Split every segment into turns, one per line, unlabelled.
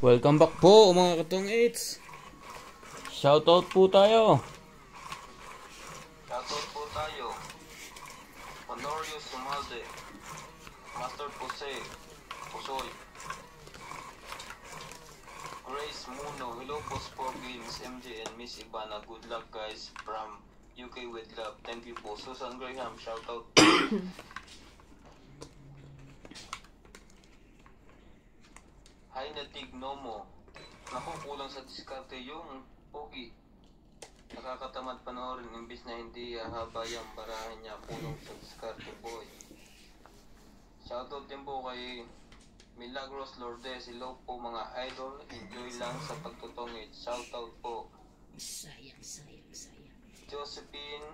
Welcome back po mga katong 8s. Shoutout po tayo.
Shoutout po tayo. Honorio Sumalde, Master Jose, Pusoy, Grace Muno, hello po for games, MJ and Miss Ivana. Good luck guys from UK with love. Thank you po. Susan Graham, shoutout. Hi Natig Nomo. Naku, kulang sa diskarte yung pogi. Nakakatamad panoorin imbis na hindi haba yung barahan niya. Kulang sa diskarte boy. Shoutout din po kay Milagros Lourdes. Hello po mga idol. Enjoy lang sa pagtutungit. Shoutout po.
Sayang.
Josephine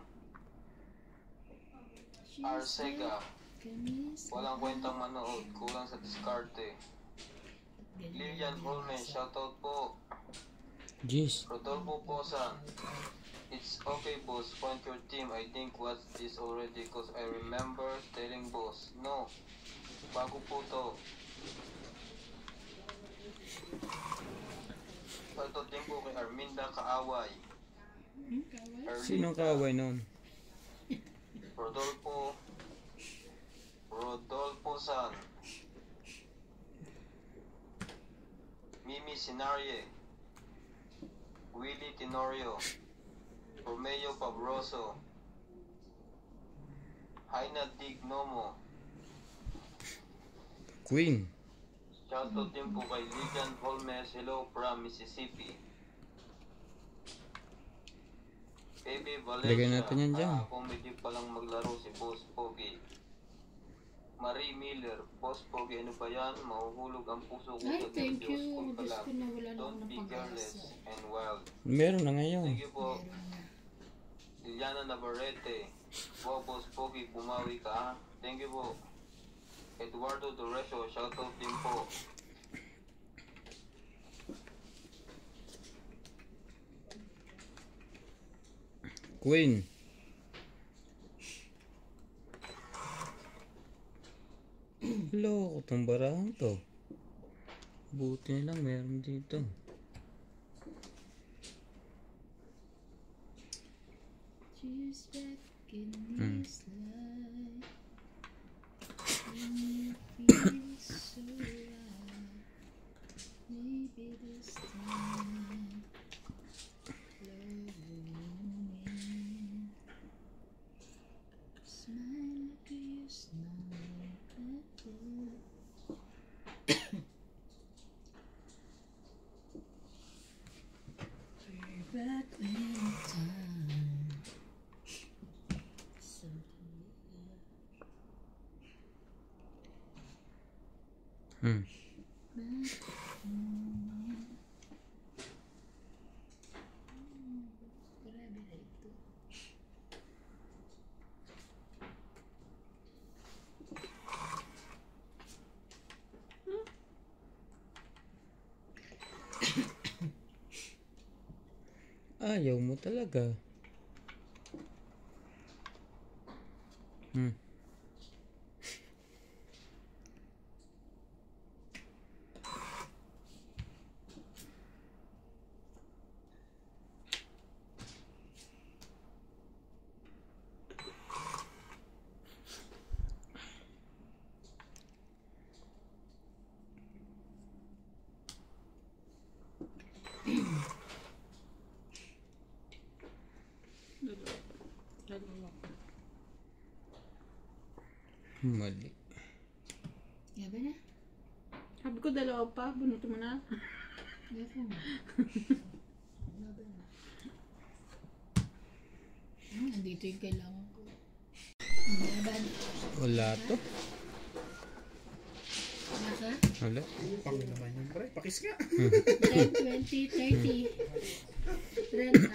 Arcega. Walang kwentang manood. Kulang sa diskarte. Lilian Holmen, shoutout po.
Jeez.
Rodolfo Posan, it's okay boss, point your team. I think what's this already cause I remember telling boss. No, bago po to. Shoutout din po kay Arminda Kaaway.
Sinong kaaway nun?
Rodolfo San, Mimi Sinarie, Willie Tenorio, Romeo Pabroso, Haina Dignomo.
Queen.
Shoutout din po kay Ligan Holmes, hello from Mississippi. Baby Valencia,
Lagay natin yan dyan.
comedy palang maglaro si Boss Pogi. Marie Miller, Boss Pogi, ano ba yan? Mahuhulog ang puso ko
Ay,
sa
thank
Diyos
you.
ko pa
Diyos
lang.
ko na wala na
Don't
akong
be careless
pag-asa.
and wild.
Meron na ngayon.
Thank you po.
Meron na.
Liliana Navarrete, wow Boss Pogi, bumawi ka ha? Thank you po. Eduardo Doreso, shoutout din po.
Queen. Loko tong barahan to. Buti na lang meron dito.
She's back in this life. And it feels so right. Maybe this time love will win. Smile like you smile. We're back in time. So grabe na ito.
Ayaw mo talaga. Mali.
Yabe na?
Sabi ko dalawa pa, bunuto mo na.
Yabe na. Yabe na. Nandito yung kailangan ko. Yaban.
Wala to.
Nasa?
Wala.
Pang naman yung pre, pakis nga.
10, 20, 30. 30.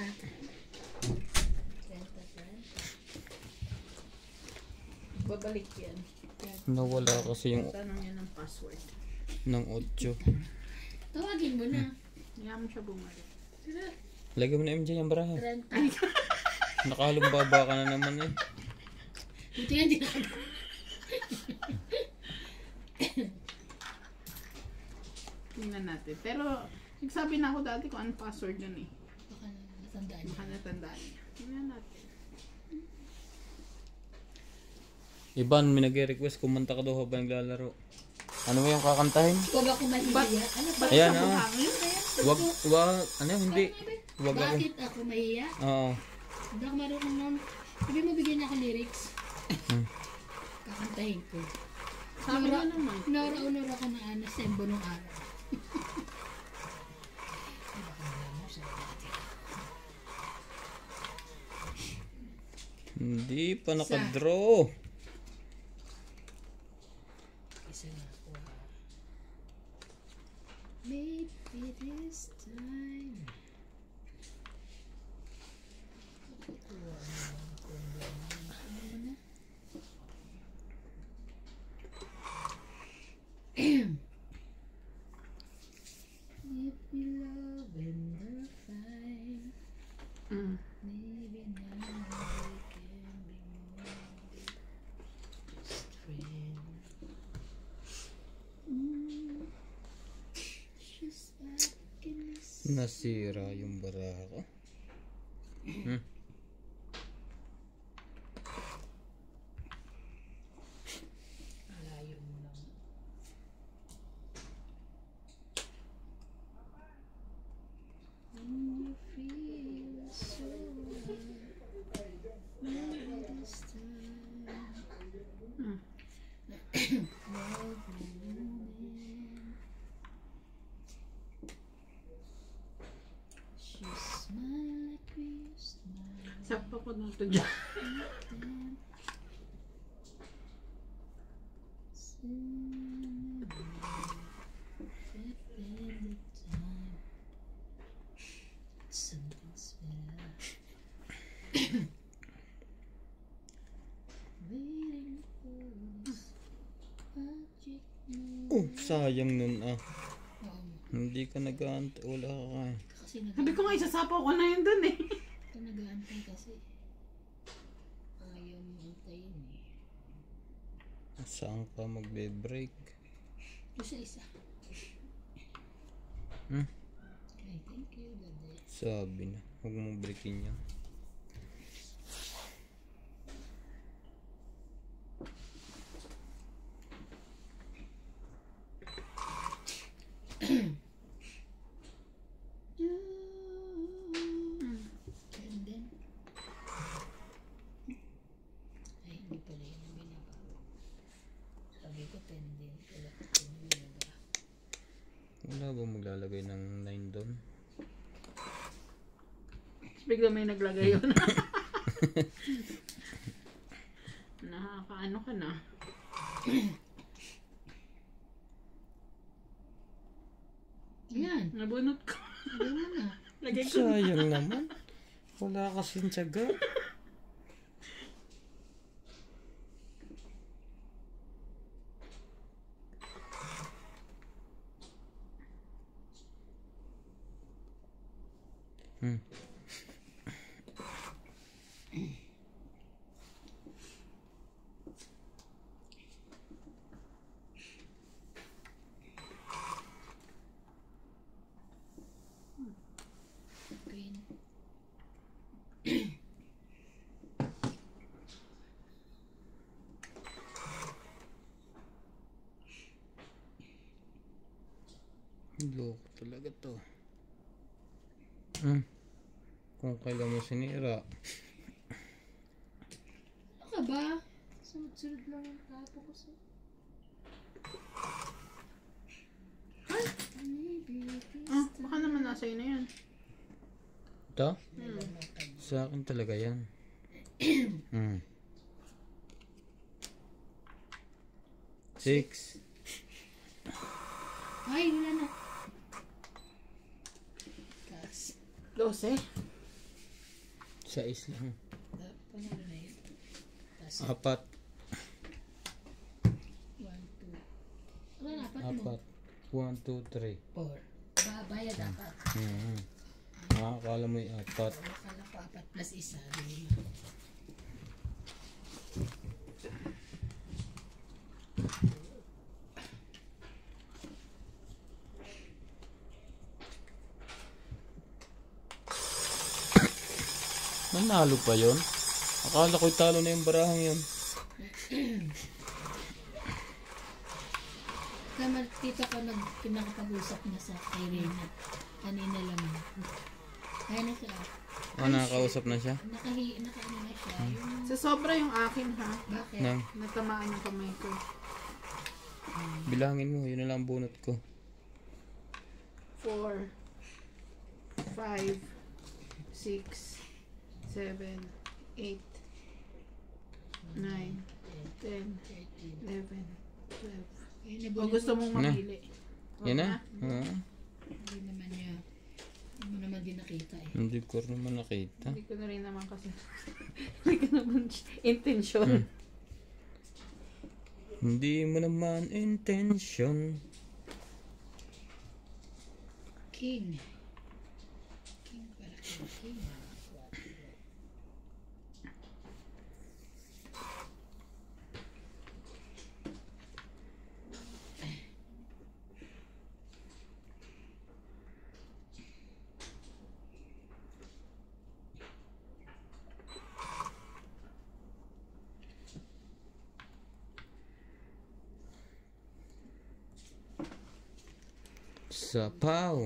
Babalik yan.
Nawala kasi yung
Tanong niya ng password.
ng 8.
Tawagin mo na.
Kaya mo siya bumalik.
Lagay mo na MJ yung barahan.
30.
Nakahalumbaba ka na naman eh.
Buti nga di na.
Tingnan natin. Pero, nagsabi na ako dati kung ano password yun eh.
Baka natandaan niya.
Baka natandaan niya. Tingnan natin.
Iban, may nag-request kumanta ka daw habang naglalaro. Ano mo yung kakantahin?
Huwag ako mahiya. Ano ba?
Ayan,
Sa
ah.
buhangin?
Wag, ano, hindi. Wag ako.
Bakit ako mahiya?
Oo.
Hindi ako marunong nun. Sabi mo bigyan niya ako lyrics.
Hmm.
Kakantahin ko.
Sabi ko naman.
Naura-unor ako na sembo nung araw.
Hindi pa nakadraw.
Isa na ako ha. Maybe this time. If we love and the fight,
Mm.
maybe now we can be more just friends. Just like in this.
Nasira yung baraha ko. Hmm.
Alayo mo lang. When you feel so high, maybe this time.
Mm.
Love woman. She smile like we smile.
Sakto ko na ito dyan.
Then something's better. Waiting for this magic moment.
Oh, sayang nun ah.
Oo,
Hindi ka nag-aantay. Wala ka kain.
kasi
Sabi ko nga, isasapaw ko na yun dun eh.
nag-aantay kasi. Ayaw mo antayin eh.
Saan ka magbe-break?
Isa-isa.
Hmm?
Okay, thank you, Dade.
Sabi na. Huwag mong breakin yan.
And then, ay, hindi pala yun ang binaba. Sabi ko, pending. Wala ko binaba.
Wala ba maglalagay ng 9 doon?
Bigla may naglagay yun. Nakakaano ka na.
Ayan,
Nabunot ko.
sabi mo na.
Lagay ko.
Sayang naman. Wala kasing tiyaga. Hmm.
Green.
Loko talaga to. Hmm. Kung kailan mo sinira.
Ano ka ba? Sunod-sunod lang ang tapo ko sa... Maybe this
Ah, baka naman nasa na yan.
Ito? Sa akin talaga yan. Hmm. 6.
Ay, wala na. Gas.
12.
6 lang.
Panalo na yun. Tapos,
4.
1, 2. Wala na, apat mo.
4. 1, 2, 3.
4. Bayad apat.
Hmm. Akala mo yung 4.
Akala ko apat plus isa. Di ba?
Nanalo pa yon. Akala ko'y talo na yung barahang yun.
Kaya tita ko nakapag-usap na sa Irene. Kanina lang. Kaya na siya.
Nakakausap na siya?
Nakaano na siya. Yung,
Sa sobra yung akin ha.
bakit?
Nang,
Natamaan yung kamay ko.
bilangin mo, yun na lang ang bunot ko.
4, 5, 6, 7, 8, 9, 10, 11, 12. O gusto mong
Ano?
mamili?
Yan na?
Hindi naman niya. Hindi mo naman din nakita eh.
Hindi ko naman nakita.
Hindi ko na rin naman kasi. Hindi ko naman intention.
Hindi mo naman intention.
King. King pala. King.
Sapaw.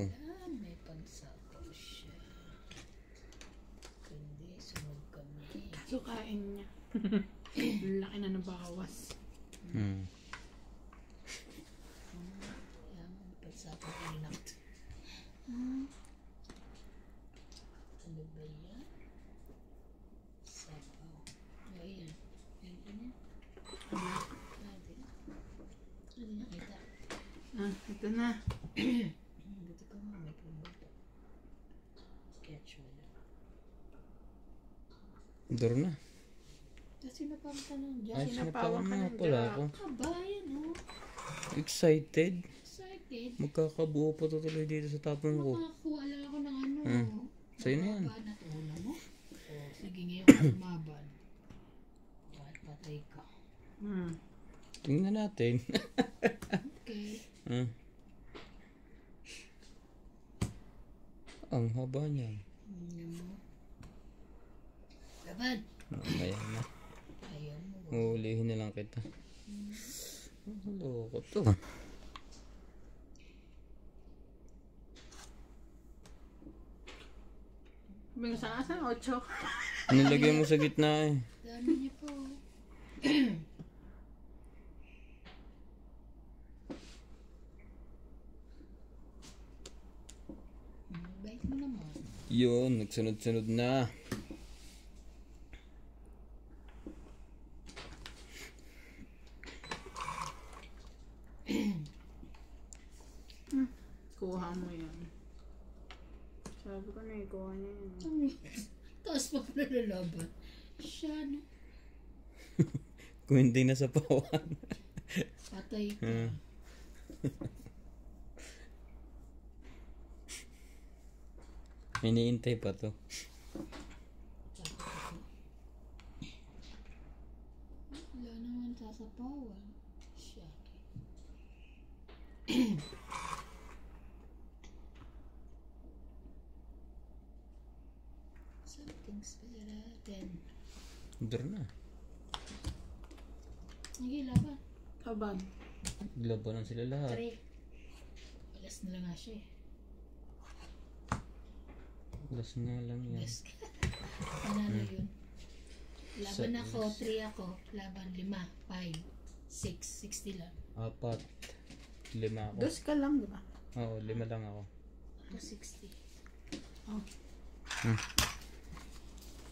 May pagsapaw siya. Kundi sunog kami.
Sukain niya. Laki na nabawas.
Hmm.
Yan, pagsapaw inak. Ano ba yan? Sapaw. Ayan. Ayan. Ano nakita?
Ito na.
Dito ka nga, may pumunta. Sketch wala.
Duro na.
Kasi napang tanong dyan.
Ay,
Sinapawan
sinapawan
ka
na nga
ng
pala
Jack.
ako.
Kabayan, oh.
Excited.
Excited.
Magkakabuo pa tuloy dito sa tapong ko.
Makakuha lang ako ng ano.
Sa'yo na yan.
Mababan na to. Una mo? Oh, sige ngayon, lumaban. Bakit patay ka?
Tingnan natin.
Okay.
Ang haba niyan.
Tingnan mo. Laban.
Ayan na.
Ayaw mo.
Uulihin na lang kita. Loko to.
Sabi ko sa asan, 8.
Nilagay mo sa gitna eh.
Dami niya po. Bait mo naman.
Yun, nagsunod-sunod na.
Kuha mo yan. Sabi ko na, ikuha niya yan.
Tapos pa pala lalaban. Siya, no?
Kung hindi na sa pawan.
Patay ka.
Iniintay pa to.
Wala naman sasapawan. Siya. Something's better than...
Duro na.
Nagilaban.
Kaban.
Labanan sila lahat.
Pare. Alas na lang nga siya eh.
Alas nga lang yan.
Yes. Panalo yun. Laban ako, 3 ako. Laban 5, 5, 6, 60 lang.
4. 5 ako.
Dos ka lang, di ba?
Oo, 5 lang ako.
Ako 60.
Oh.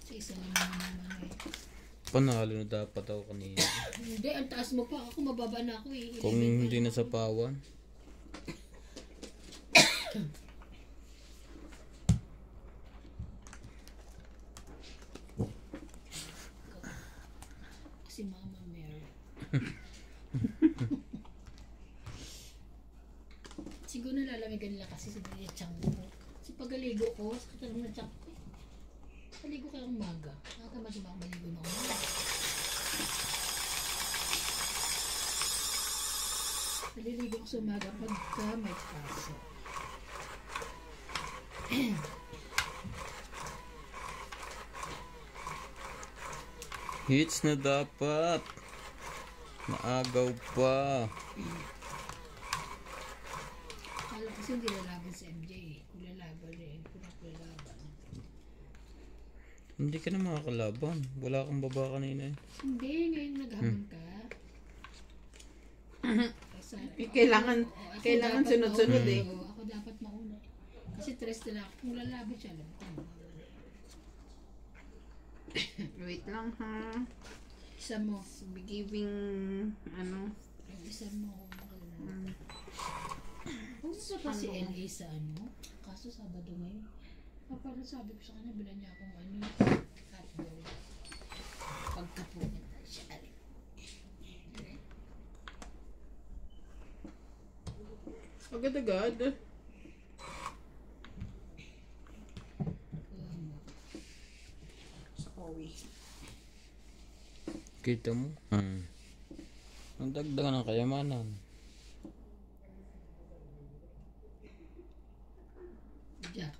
Sa isa lang naman eh.
Panalo na dapat ako kanina.
Hindi, ang taas mo pa. Ako mababa na ako eh.
Kung hindi na sa pawan.
Si Mama Mary. Siguro nalalamigan nila kasi sa chang ko. Kasi pagaligo ko, sakit lang ng chang ko eh. Paligo ka ng umaga. Nakakama si Mama maligo na umaga. Naliligo ko sa umaga pagka may kaso.
Hits na dapat. Naagaw pa.
Kala kasi hindi lalaban si MJ eh. Kung lalaban eh. Kung ako lalaban.
Hindi ka na makakalaban. Wala kang baba kanina eh.
Hindi, ngayon naghamon ka. Kasi,
Kailangan
ako
kailangan
dapat
sunod-sunod
mauna.
eh.
Oo, ako dapat mauna. Kasi tres na lang. Kung lalaban siya, alam ko.
Wait lang ha.
Isa mo.
Be giving ano.
Yung isa mo. Pumunta pa si LA sa ano? Kaso Sabado ngayon. Parang sabi ko sa kanya, bilan niya akong ano. Hotdog. Pagka pumunta siya.
Agad-agad. Sa Owi.
Kita mo? Ang dagdagan ng kayamanan.
Jack.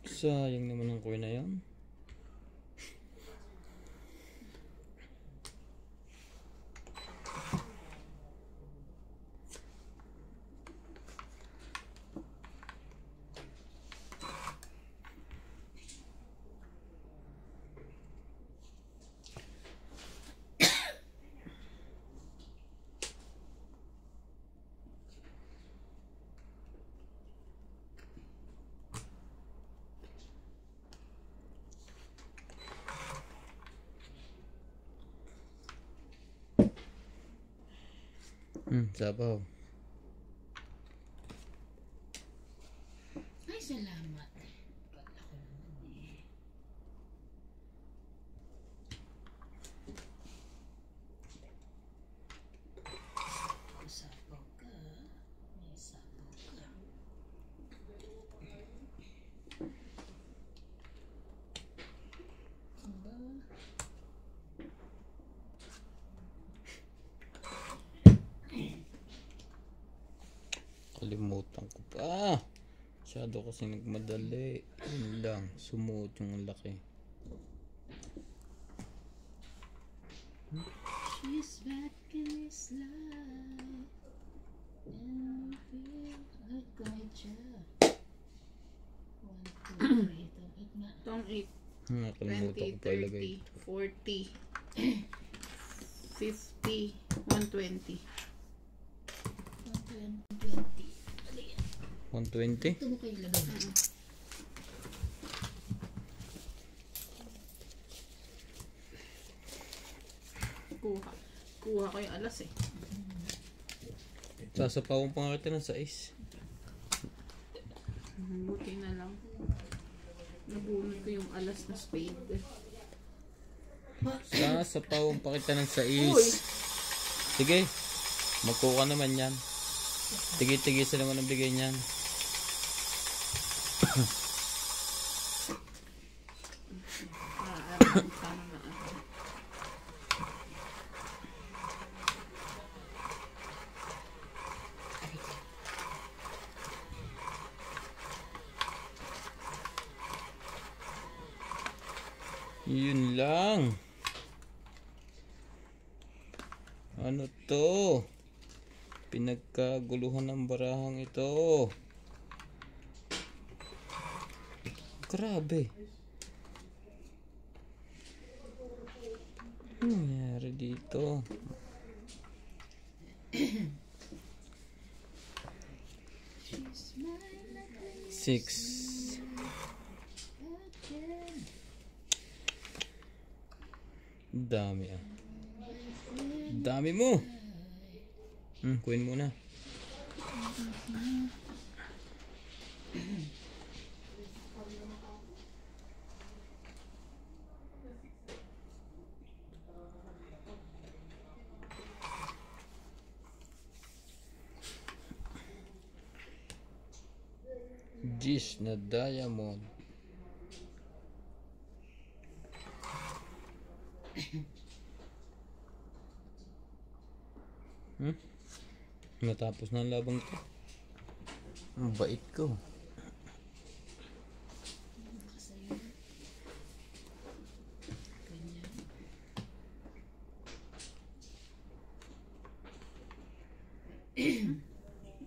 Sayang naman ang coin na yan. Sabaw.
Ay, salamat. Kala ko naman eh. Sabaw ka. May sabaw ka. Aba.
Kalimutan ko pa. Masyado kasi nagmadali. Yun lang. Sumuot yung laki.
She's back in his life. And we feel like siya. 1, 2, 3. Itong 8 nga.
Itong 8,
Nakalimutan
20,
ko pa ilagay.
30, 40, 50, 120.
120. Ano yan?
120?
Ito mo kayo ilagay.
Kuha ko yung alas eh.
Sasapawan pa nga kita ng 6.
Buti na lang. Nabunod ko yung alas na spade.
Sasapawan pa kita ng 6.
Uy!
Sige. Magkuha naman yan. Tigi-tigisa naman ang bigay niyan.
Sana na ako.
Yun lang. Ano to? Pinagkaguluhan ng barahang ito. Grabe. Ano nangyari dito? Six. Dami ah. Dami mo. Kuhin muna. Dish na diamond. Natapos na ang labang ko. Ang bait ko.
Nakasayo. Ganyan.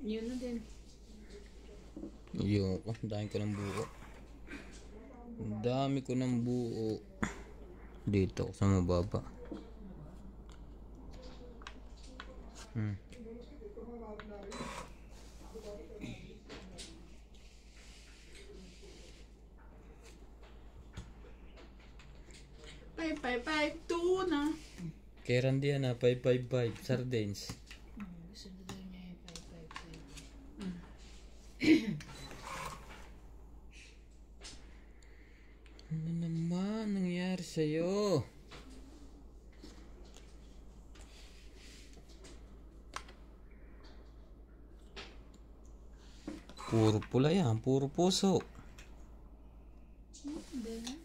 Yun na din.
Yung ko, dami ko ng buo. Ang dami ko ng buo. Dito ako sa mababa.
Five, two na.
Kay Randy yan 555 sardines.
Gusto na daw niya yung 555.
Ano naman nangyari sa'yo? Puro pula yan, puro puso.
Hindi.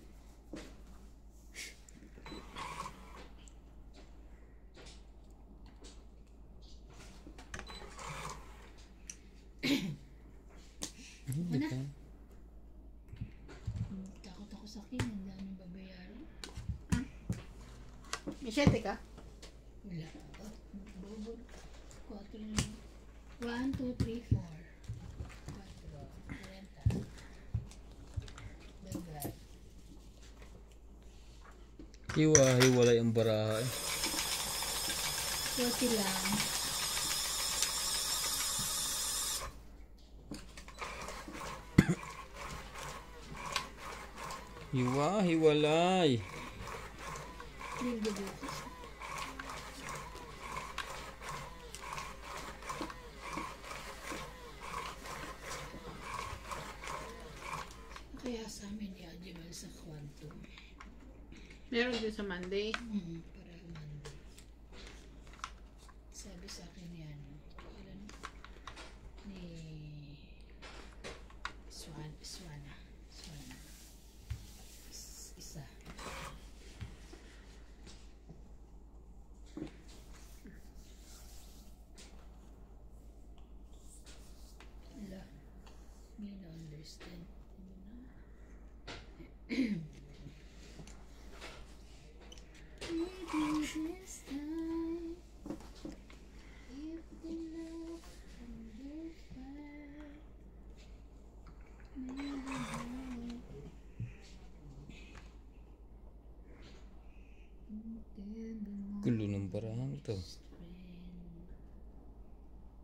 Hindi
Wala.
ka.
Takot ako sa akin. Ang daming babayaran.
May 7 ka?
Wala. Bobo. 4 na. 1, 2, 3, 4. 4. 40. Dagat.
Hiwa-hiwalay ang baraha eh.
40 lang.
Hiwa-hiwalay.
Linggo bukas. Kaya sa amin ni Ajimal sa Quantum.
Meron din sa Monday.
Para Monday. Sabi sa akin yan. Kailan? Ni Swana. Isa. Ala. Hindi na understand. Maybe this time, if the love under fire, maybe
Gulo ng barahang to.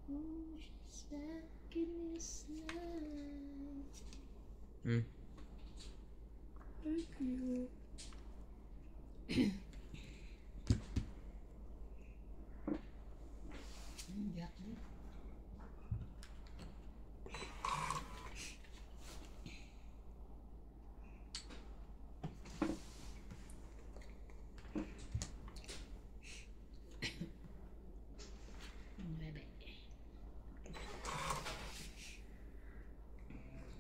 oh, she's back in this night. Thank you. Yak din.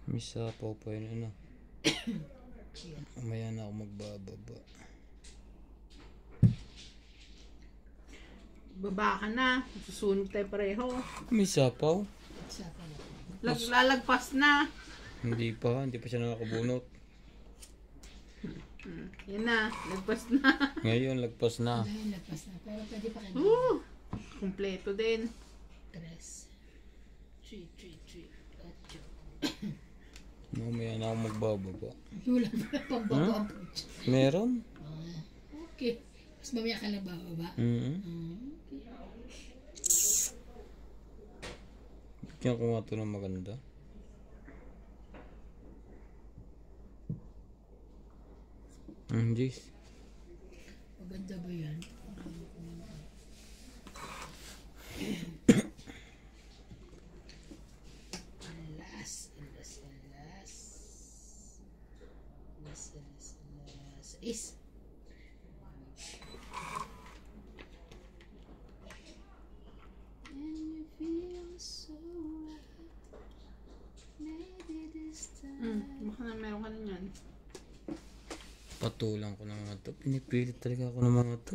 May sapaw pa yun ano. Mamaya na ako magbababa.
Baba ka na. Susunog tayo pareho.
May sapaw?
Sa pala.
Lalagpas na.
Hindi pa siya nakakabunot.
Yan na. Lagpas na.
Ngayon, lagpas na.
Ngayon, lagpas na. Pero pwede pa kayo.
Kompleto din.
3. 3. Ocho.
Mamaya na ako magbababa.
Wala pa pambaba.
Meron?
Okay. Mas mamaya ka lang bababa.
Okay. Bigyan ko nga ito ng maganda. Jeez.
Maganda ba yan? Is. And you feel so right. Maybe this time.
Baka na meron ka na yan.
Patulang ko ng mga to. Pinipilit talaga ako ng mga to.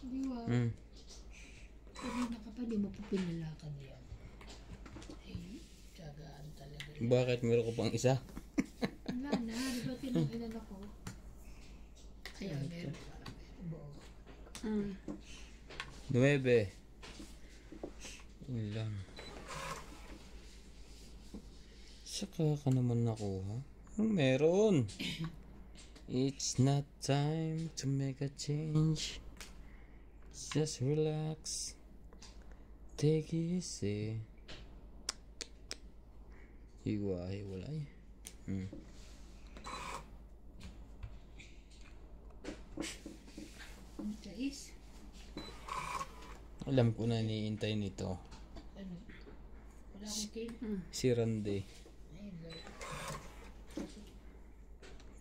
Di ba? Kanina ka pa, di mo pa pinalakad yan. Ayun.
Bakit meron ko pang isa?
Wala na, di ba tinanginan ako? Ayun, meron para. Buo.
9. Yun lang. Saka ka naman nakuha. Anong meron? It's not time to make a change. Just relax. Take it easy. Hiwa-hiwalay.
Guys,
Alam ko na niintay nito.
ano? Wala akong cake.
Si Randy.
Ayun, wala.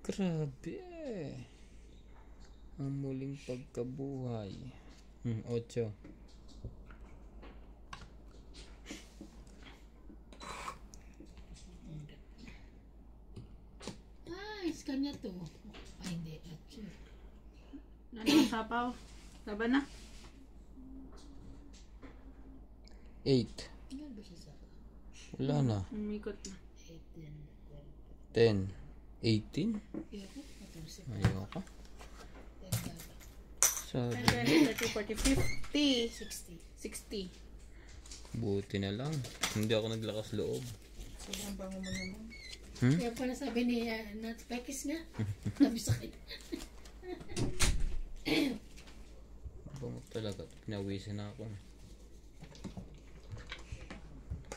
Grabe. Ang muling pagkabuhay. 8.
Scan niya to. Ay, hindi. Actually.
Ano ang sapaw? Laban na?
8.
Ano ba siya sa
Wala na.
Umikot na.
18?
10. 18?
Ayoko. 14.
Ayoko.
10 dapat.
Sabi.
20, 30, 40, 50,
60.
60.
Buti na lang. Hindi ako naglakas loob.
Sobrang bango mo naman.
Kaya pala sabi ni Nat Pekis nga. Sabi sa akin.
Bango talaga. Pinawisin na ako.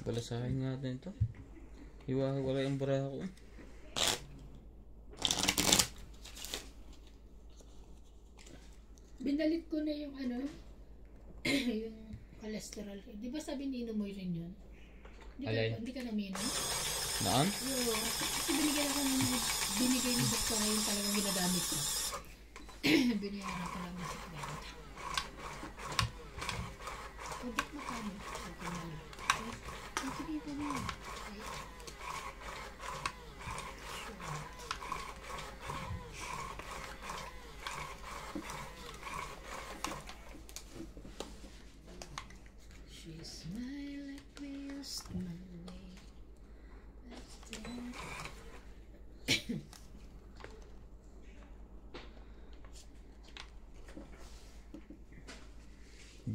Balasahin natin ito. Hiwa-hiwalay ang bara ko.
Binalit ko na yung ano, yung cholesterol. Di ba sabi ni mo rin yun?
Alay?
Hindi ka naminom?
Naan?
Oo. Kasi binigay ni doktor yung talagang ginagamit ko. Binayaran ko lang sa kliyenta. Pagkat mo kami. Sige pa mo. She smiled like we used to Monday. That's it.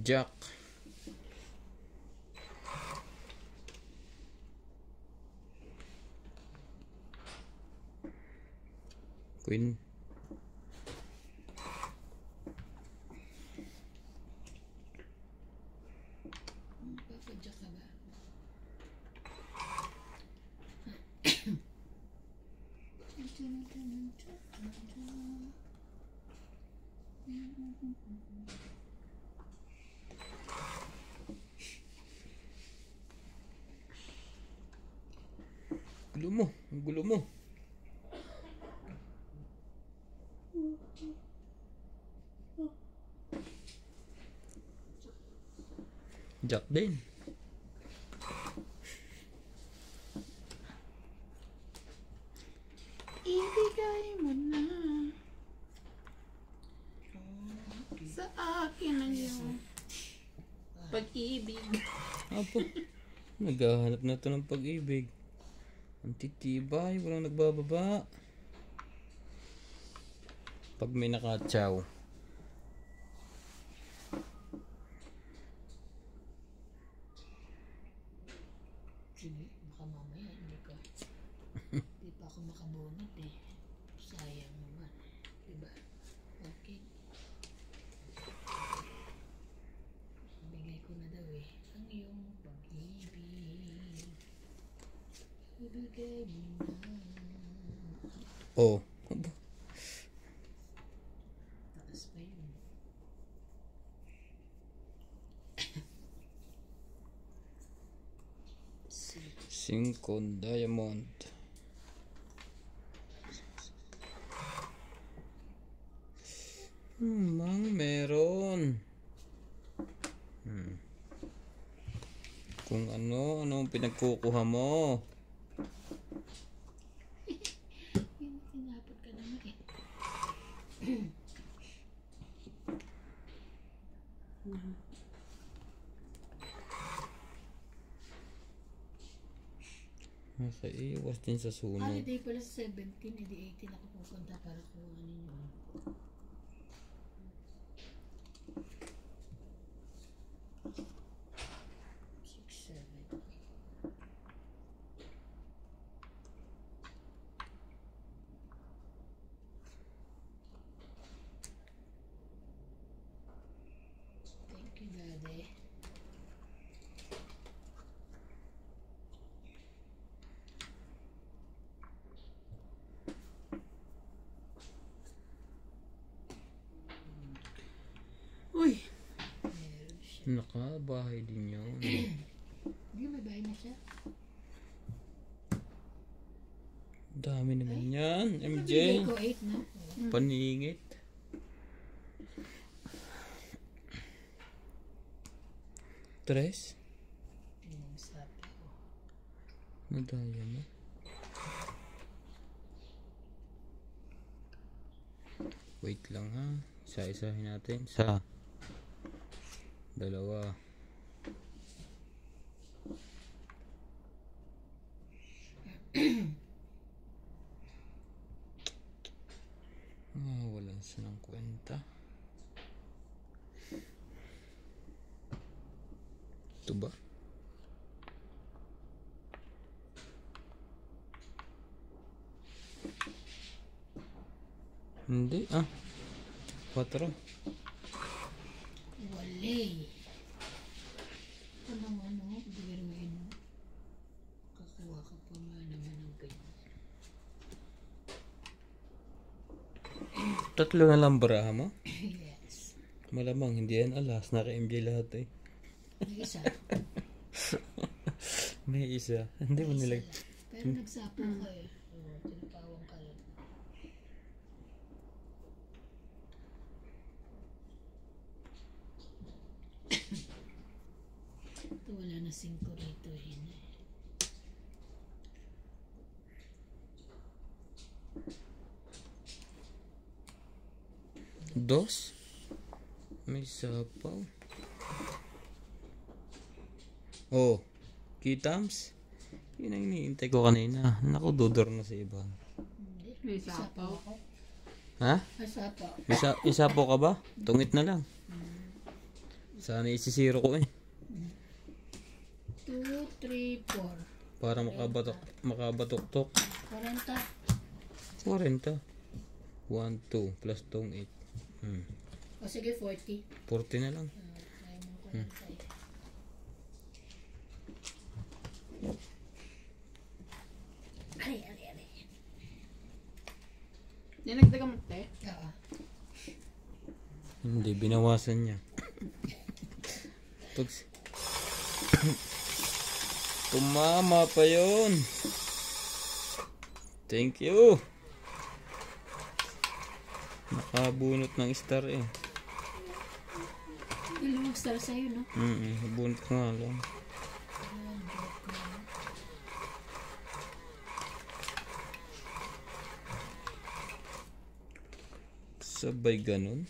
Jack. Queen.
Papadya ka ba?
Gulo mo. Ang gulo mo. Jack din.
Ibigay mo na sa akin ang iyong pag-ibig.
Apo. Naghahanap na to ng pag-ibig. Ang titibay. Walang nagbababa. Pag may nakatsaw.
Sige, baka mamaya hindi pa ako makabunot eh. Sayang naman. Diba? Okay. Bigay ko na daw eh. Ang iyong pag-ibig. Ibigay mo na.
Oh. Aba.
Taas pa yun.
Cinco diamond. Mang meron. Kung ano ang pinagkukuha mo.
Yun, sinapot ka naman eh.
Nakaiwas din sa sunog.
Holiday pala sa 17, edi 18 ako pupunta para kuhanin yun. Six, seven. Thank you, Daddy.
Uy!
Meron siya.
Nakabahay din yun.
Hindi, may bahay na siya.
Dami naman yan. MJ.
Pabili ko 8 na.
Paningit. Tres.
Sabi ko.
Nadaya mo. Wait lang ha. Isa-isahin natin. Isa. Dalawa. Walang sanang kwenta. Ito ba? Hindi 4.
Wale. Anong biruin mo? Kakuha ka pa nga naman ng ganyan.
3 na lang baraha mo?
Yes.
Malamang hindi yan alas. Naka-MJ lahat eh.
May isa.
May isa. Hindi mo
Isa
nilag...
lang. Pero nagsapo ka eh. Oo, tinapawang ka rin. Ito wala na 5 rito eh.
Dos? May sapaw. Oh, kitams? Yun ang iniintay ko kanina. Naku, dudor na sa iba.
Hindi.
May
Isapaw
sapaw.
ako.
Ha?
Isapaw.
Isapaw ka ba? Tungit na lang. Sana isisiro ko eh.
2, 3, 4.
Para makabatok-tok.
40.
40. 1, 2, plus tong 8.
O sige, 40.
40 na lang.
Kaya mo 40. Ari.
Dinagdagan mo, te?
Oo.
Hindi, binawasan niya. Pag... Tumama pa yun. Thank you. Nakabunot ng star eh.
Dalawang star sa'yo, no?
Bunot ko nga lang. Sabay ganun.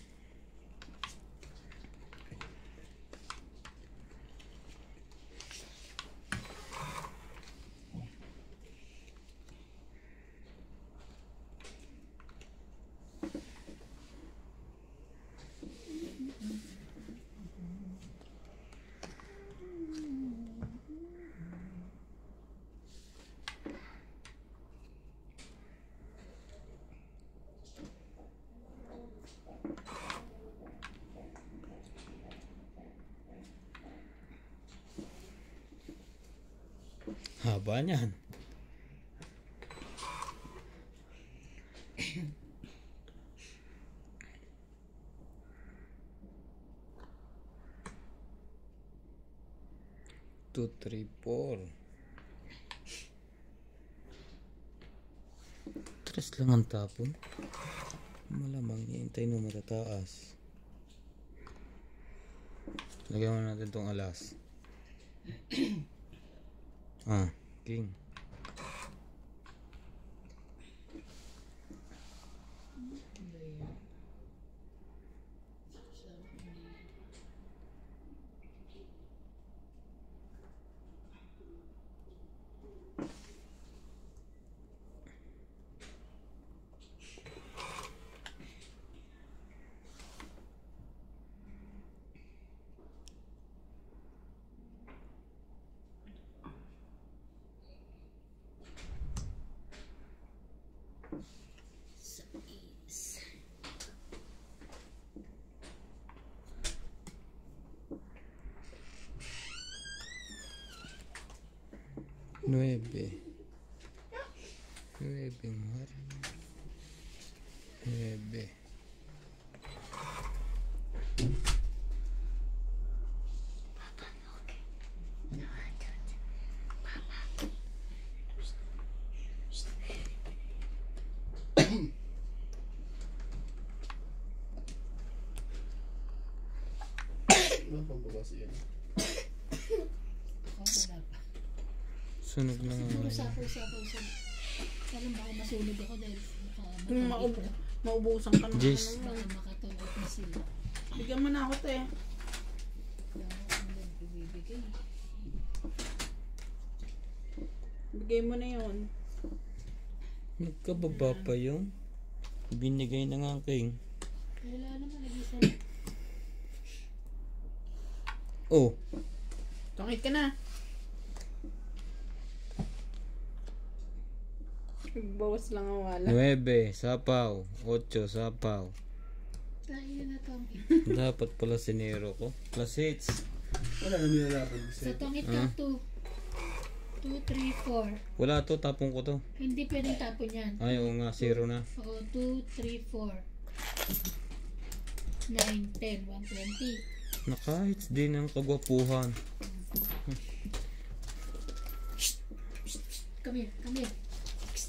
Haba niyan. Two, three, four. Tres lang ang tapon. Malamang iintay mo matataas. Lagyan mo natin tong alas. King. Nueve. Nueve, mar. Nueve.
Ano pang bukas yan?
Oh, wala pa.
Sunog na nga.
Pusa. Alam baka masunog ako dahil
Kung maubusan ka ng
Jess.
ano.
baka makatulog na sila.
Bigyan mo na ako, te.
Kaya ako lang ibibigay.
Bigay mo na yun.
Nagkababa pa yun. Binigay na nga king.
Wala naman, nag-isa lang.
Oh,
Tungit ka na. Bawas lang ang wala.
9, sapaw. 8, sapaw.
Tayo na tong
Dapat pala sinero ko. Plus 6.
Wala na nilalaban
Sa
kasi.
tongit ka 2. 2, 3, 4.
Wala to, tapong ko to.
Hindi pwedeng tapon yan.
Ay, oo nga, 0 na.
Oo, 2, 3, 4. 9, 10, 120.
Nakahits din ang kagwapuhan.
Come here.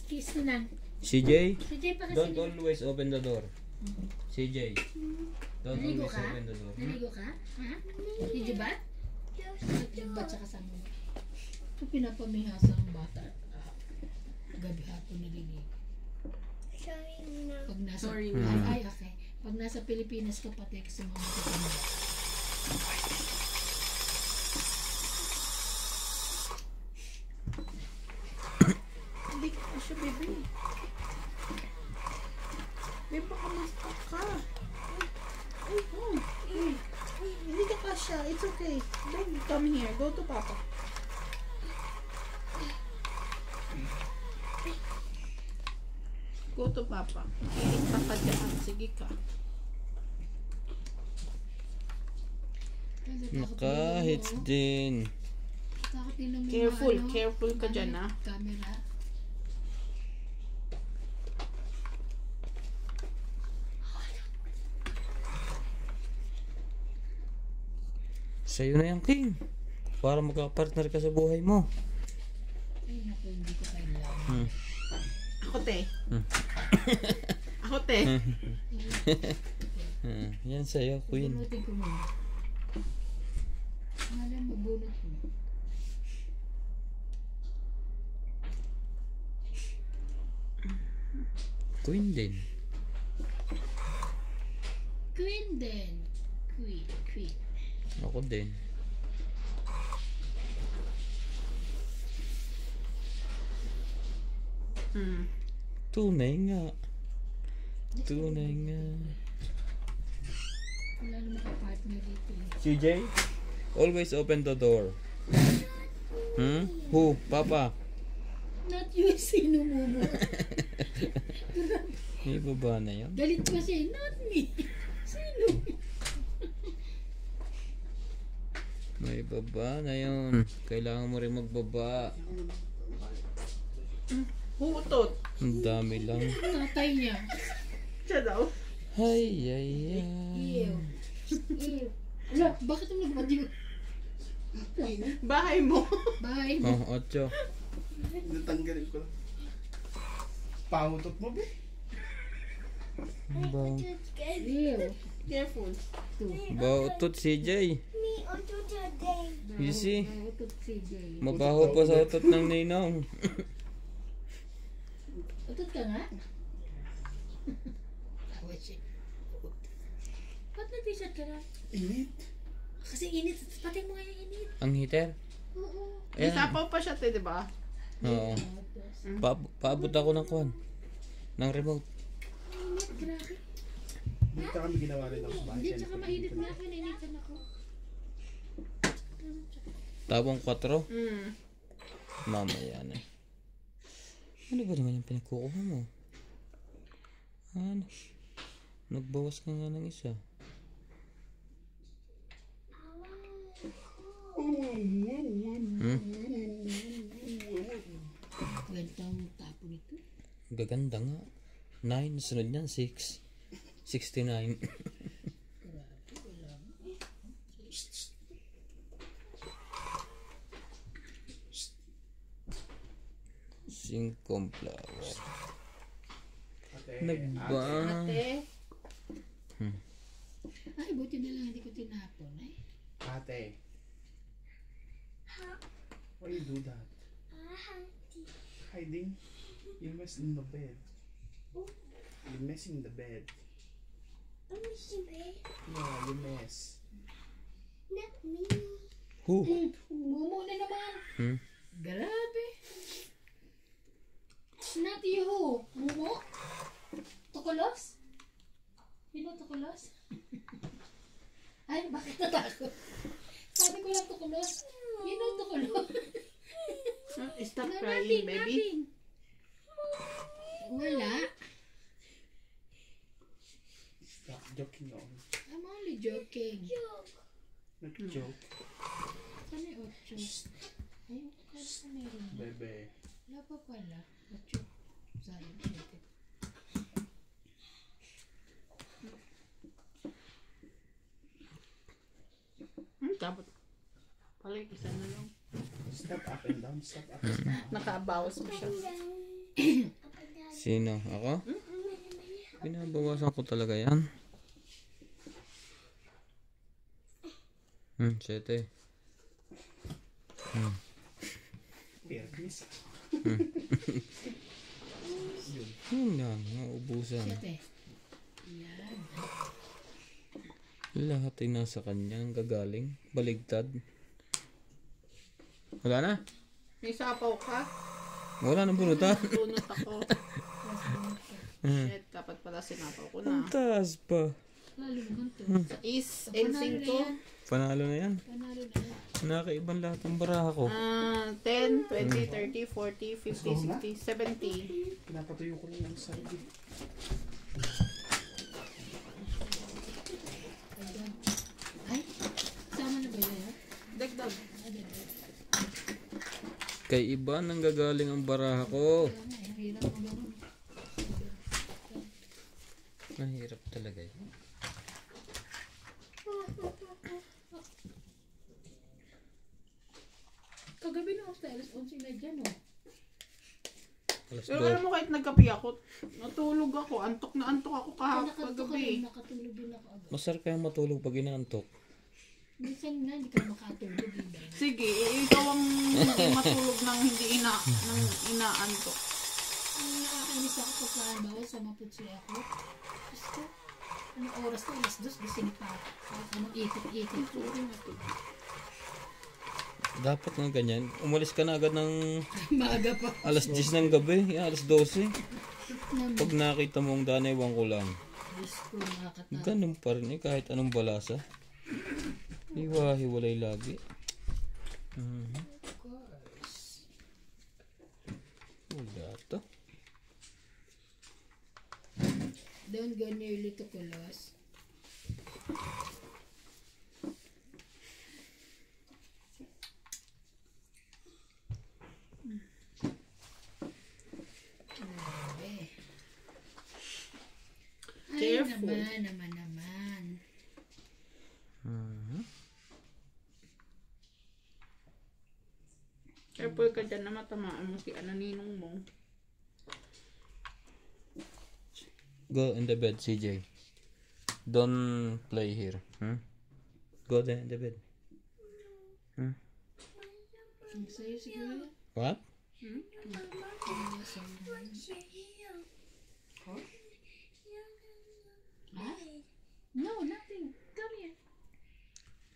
Kiss na lang.
CJ,
Si Jay pa kasi.
don't always open the door. CJ, don't
Naligo
always
ka?
open the door.
Naligo ka? Ha? Did you bath? Did you bath sa kasama mo? Ito pinapamihasa ang bata. Gabi hapon naliligo. Pag nasa,
Sorry
ay, okay. Pag nasa Pilipinas ka pati kasi mga matutulog.
Hindi ka pa siya, baby. Baby, baka ma-stuck ka. Ay, oh. Hindi ka pa siya. It's okay. Baby, come here. Go to Papa. Go to Papa. Iligta ka dyan. Sige ka.
Nakahits din.
Takot din ng mga
Careful.
ano,
Careful ka dyan, ha.
camera.
Sa'yo na yan, King. Para magka-partner ka sa buhay mo.
Ay, naku, hindi ko kailangan.
Ako, te. Ako, te.
Yan sa'yo, Queen.
Bunutin ko muna. Malam, mabunot mo.
Queen din.
Queen din. Queen.
Ako din. Tunay nga. Tunay nga.
Wala naman ka-partner dito.
CJ, always open the door. Who? Papa?
Not you, sino mo mo?
May baba na yan.
Galit pa siya, not me. Sino?
May baba na yun. Kailangan mo rin magbaba.
Hutot.
Ang dami lang.
Tatay niya.
Siya daw.
Ay, ay, ay.
Ew. Ala, bakit ang nagbadig?
Bahay mo.
Bye.
Oh, 8.
Natanggalin ko lang. Pangutot mo, be?
Ba?
Ew.
Careful.
Bautot CJ. You see?
Utot si Jay.
Mabaho pa sa utot ng ninong.
Utot ka nga? Tawa siya. Ba't nag-t-shirt ka na?
Init.
Kasi init. Pati mo nga yung init.
Ang heater?
Oo.
May sapaw pa siya, te, di ba?
Oo. Paabot ako ng kuhan. Ng remote.
Init, grabe.
Dito kami ginawa rin ako sa bahay.
Hindi, tsaka mainit nga. Pininitan ako.
Tabong 4.
Mm.
Mamaya na. Ano ba naman yung pinagkukuha mo? Ano? Nagbawas ka nga ng isa.
Gantang tapo nito.
Gaganda nga. 9, sunod niyan 6. 69.
Grabe, wala mo.
Singkong flower.
Ate.
Nagba.
Ate.
Ay, buti na lang hindi ko tinapon eh.
Ate. Why you do that? Hiding? You mess in the bed. You mess in the bed. Yeah, you mess.
Who?
Mumu na naman.
Hmm?
Grabe. Not you. Mumu? Tukulos? Sino tukulos? Ay, bakit natakot? Sabi ko lang tukulos. Sino tukulos?
Stop
No,
crying,
nothing,
baby.
nothing. Wala.
Stop joking on.
I'm only joking.
Not joke.
Saan yung 8? Ayun, kaya sa meron na.
Bebe.
Wala pa pala. 8. Sayang, 7.
Dapat pala isa na lang.
Stop up and down. Stop up and down.
Nakabawas mo siya.
Sino? Ako? Binabawasan ko talaga yan. 7.
Permis.
Yun lang, naubusan.
7. Yan.
Lahat ay nasa kanya, ang gagaling. Baligtad. Wala na?
May sapaw ka?
Wala nang bunutan.
Tunot ako. Shit, dapat pala sinapaw ko na.
Ang taas pa.
Lalo naman to.
Sa is,
Panalo
NSYNC
na
ko.
yan.
Panalo na yan.
Panalo na yan.
Nakaibang lahat ng baraha ko.
10, 20, 30, 40, 50, 60, 70.
Pinapatuyo ko lang yung side.
Ayan. Ay, sama na ba yan?
Dagdag.
Kay iba nang gagaling ang baraha ko.
Kaya nga, hirap mo gano'n.
Mahirap talaga yun.
Kagabi na ako sa alas 11 na dyan, oh.
Alas
Pero
2.
alam mo kahit nagkape ako, natulog ako. Antok na antok ako kahapon
Nakatok ka
kagabi.
rin, nakatulog din ako agad.
Masarap kayang matulog pag inaantok.
Minsan nga, hindi ka makatulog, diba?
Sige, ikaw ang hindi matulog ng hindi inaantok.
Ang nakakainis ako pagka, halimbawa, sa maputsi ako. Diyos ko, anong oras na? Alas 2, gising pa. Kahit anong ikot-ikot ko.
Dapat nga ganyan. Umalis ka na agad ng
Maaga pa.
alas 10 ng gabi. Alas 12.
Naman.
Pag nakita mo ang danaywan ko lang.
Diyos ko, nakakatakot.
Ganun pa rin eh. Kahit anong balasa. Hiwa-hiwalay lagi.
Of course.
Wala to.
Don't go nearly to Kulos. Grabe. Ay,
Careful.
naman.
Careful ka dyan na matamaan mo si Ananinong mo.
Go in the bed, CJ. Don't play here. Go there in the bed.
Ang sayo siguro.
What?
Ha? No, nothing. Come here.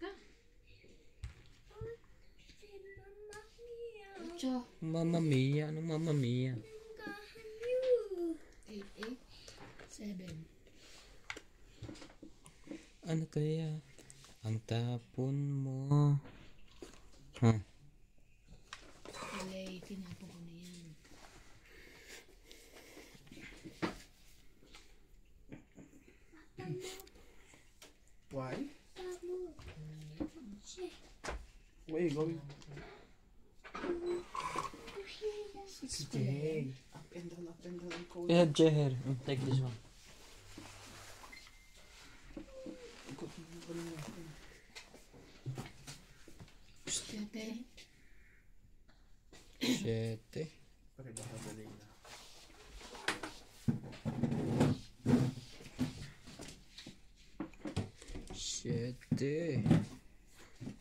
Come. Ocho.
Mamma mia. Anong mamma mia?
8, 7.
Ano kaya ang tapon mo?
Alay, tinapo ko na yan.
Why? Where are you going? Jay. Up and down, up and down. Cold.
We have Jay here. Take this one.
Siyete.
7.
Pare baka dali na.
Siyete.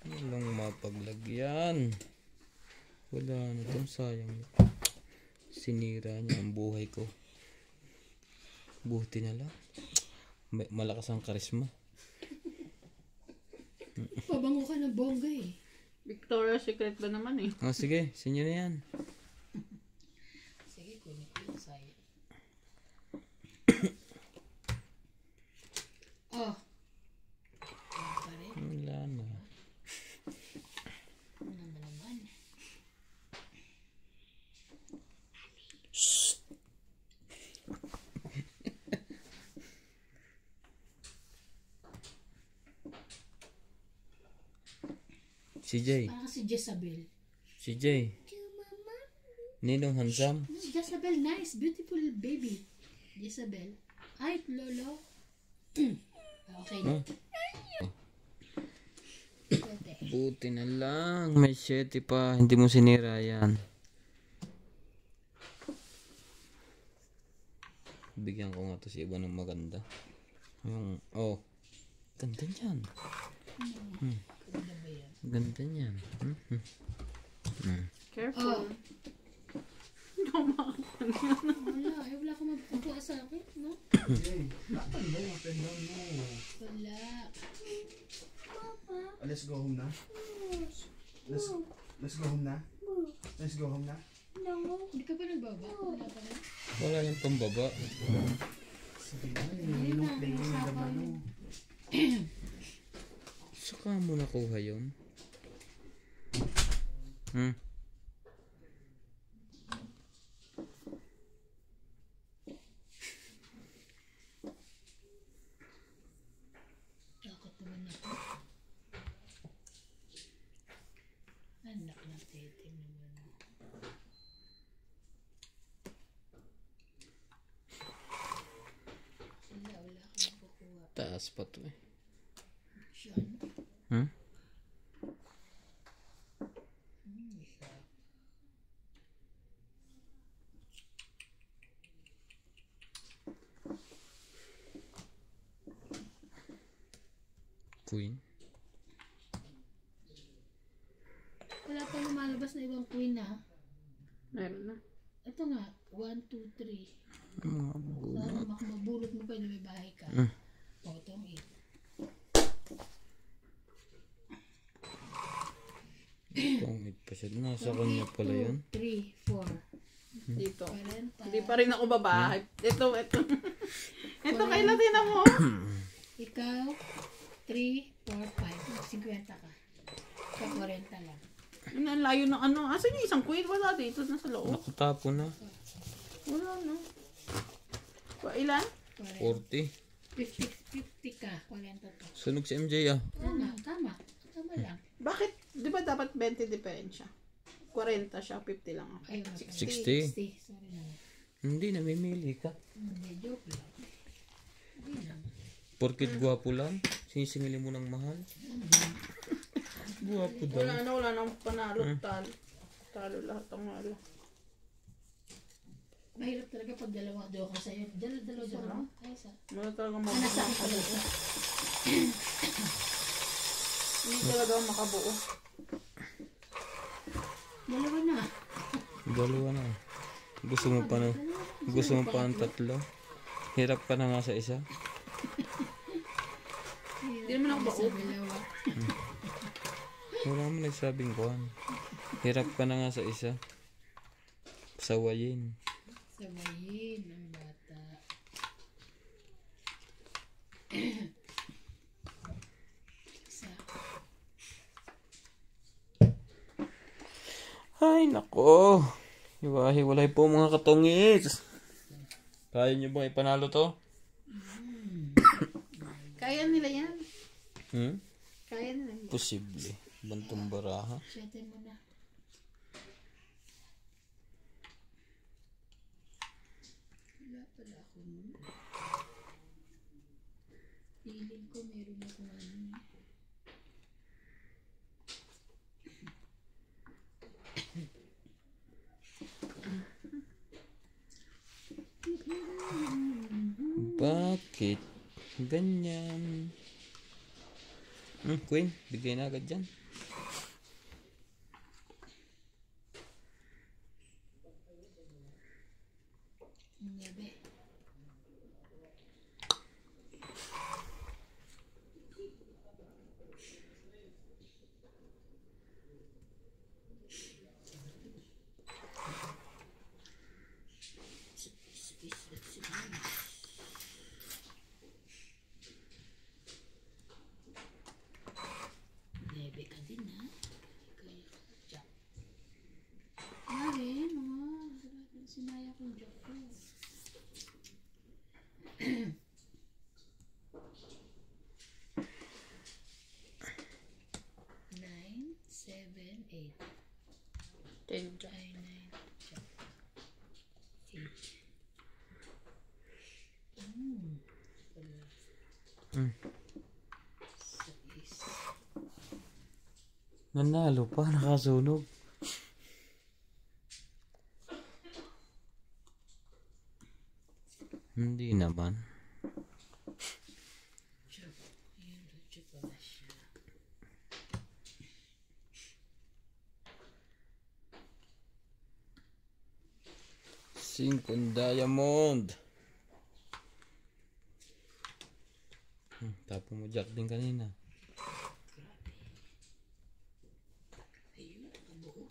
Walang mapaglagyan. Wala na itong sayang. Sinira niya ang buhay ko. Buti na lang. Malakas ang karisma.
Pabango ka ng bongga eh.
Victoria's Secret ba naman eh?
Oh, sige. Sinyo na yan.
Sige, kunin ko yung sa'yo. Oh. Ano pa rin?
Wala na.
Ano ba naman?
Si Jay.
Parang si Jezabel.
Si Jay. Ninong handsome.
Jezabel, nice, beautiful baby. Jezabel. Ay, lolo. Okay na. Pwede.
Buti na lang. May 7 pa. Hindi mo sinira yan. Bigyan ko nga to si iba ng maganda. Yung, oh. Ganda niyan.
Ganda ba yan?
Ganda niyan.
Careful.
Oh. Wala, ay wala ka magpapaka sa akin, no?
Jay, up and down, up and down mo.
Wala.
Let's go home na. Let's go home na. Let's go home na.
Hindi ka pa nagbaba? Wala pa rin?
Wala yung pambaba.
Sige na, yung playing in the mano.
Saka mo nakuha yun.
Takot naman ako. Anak na titing naman. Wala ka makukuha.
Taas pa to eh.
Siyan.
Queen.
Wala pa lumalabas na ibang queen na.
Meron na.
Ito nga, 1, 2, 3.
Mga bulat.
Sana mabulot mo pa na may bahay ka. O, ito ang 8.
Pangit pa siya. Nasa kanya pala yan.
3, 4.
Dito.
40.
Hindi pa rin ako babae. Ito. Ito kay Latina mo.
Ikaw, 3, 4, 5. 50 ka. Ikaw, 40 lang.
Ano, ang layo ng ano. Asan yung isang queen? Wala dito. Nasa loob.
Nakatapo na.
Wala na. Ilan?
40.
50 ka. 40 ka.
Sunog si MJ ah.
Tama, tama. Tama lang.
Bakit? Di ba dapat 20 diferensya? 40 siya, 50 lang ako.
Ay, wala pa.
60.
60. Sorry na.
Hindi, namimili ka.
Hindi, joke lang. Hindi lang.
Porkit gwapo lang, sinisingili mo ng mahal. Gwapo daw.
Wala nang panalo. Talo lahat ang malo.
Mahirap talaga pag dalawa joke ka sa'yo. Dalawa joke mo. Ay, isa.
Wala talaga
Nasa akin
makabuo.
pala isa.
Hindi talaga makabuo.
Dalawa na.
Dalawa na. Gusto mo pa ng 3? Hirap ka na nga sa isa.
Hindi naman ako
Sa
buo.
dalawa.
Wala mo nagsabing kuhan. Hirap ka na nga sa isa. Sawayin.
Sabayin ang bata. Isa.
Ay, nako. Hiwa-hiwalay po mga katungis. Kaya nyo ba ipanalo to?
Kaya nila yan. Kaya nila yan.
Posible. Bantong baraha.
Siyete mo na. pala ako nun. Feeling ko meron akong ano.
Bakit ganyan? Queen, bigay na agad dyan.
Ngabe. Ngabe ka din ha. Kaya jack. Ngabe, mga sinaya kong jack ko. 9, 7, 8.
10 jack.
Ay, 9, jack. 8. Wala. Sais.
Nanalo pa, nakasunog. Hindi naman.
Jack. Ayun, jack pala siya.
Cincon diamond. Tapo mo jack din kanina.
Ayun, nakabuo.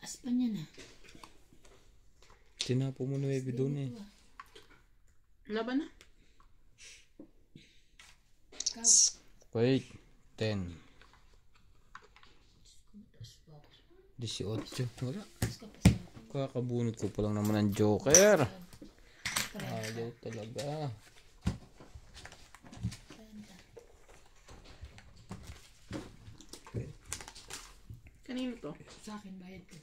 Taas pa niya na.
Tinapo mo 9 doon eh.
Laban na.
Ikaw.
Wait, 10.
Taas pa ako.
18. Wala.
Taas ka pa sa akin.
Kakabunot ko pa lang naman ng joker.
30.
Ayaw talaga.
30.
Kanino to?
Sa akin, bayad ko.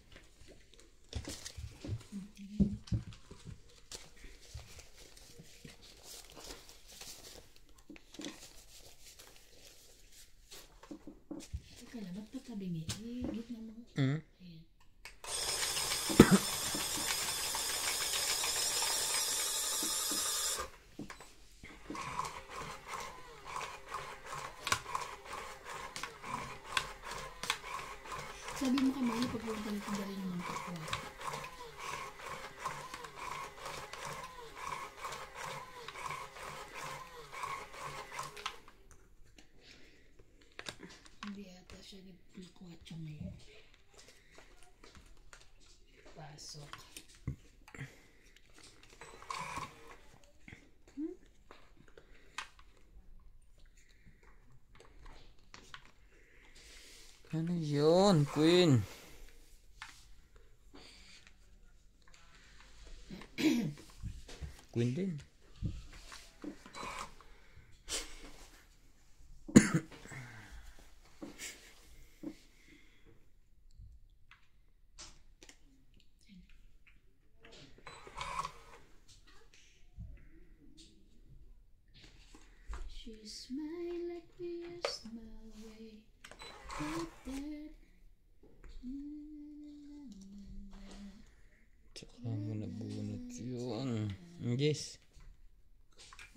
Teka lang, ba't patabingi? Gitna mo. Ayan. Sabi mo kay Mami, pag pumunta nito, dali naman ko ko. Hindi ata siya nagpukwatsa ngayon. Pasok.
Ano yun, Queen? Queen din.
She smiled like we are smile away. Like that.
Tsaka mo nabunot yun. Yes.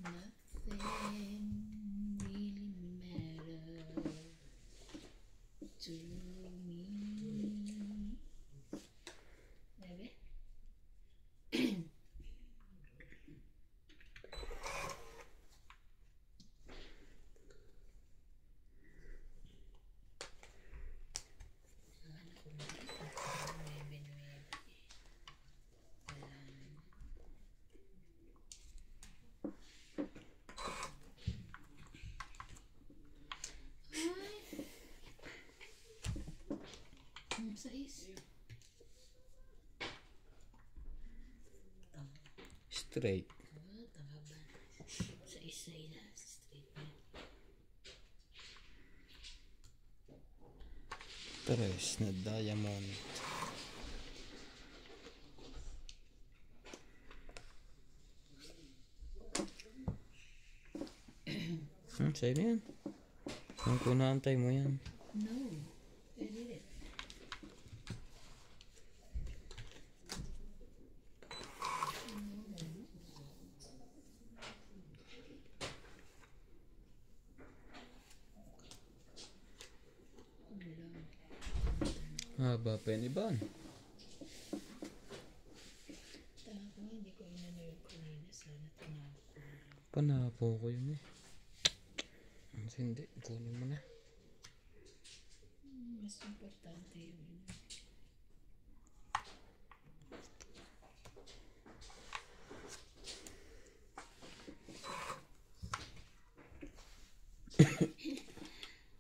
Nothing really matters to me. Bebe? Sais.
Straight.
Tama ba? Sais na. Straight na.
Tres na diamond. Sa'yo na yan. Ang kunaantay mo yan.
No. I did it.
Haba pa yun, Iban.
Tama ko hindi ko inano yung kanina. Sana tinago ko.
Panapo ko yun eh. Kasi hindi, kunin mo na.
Mas importante yung ano.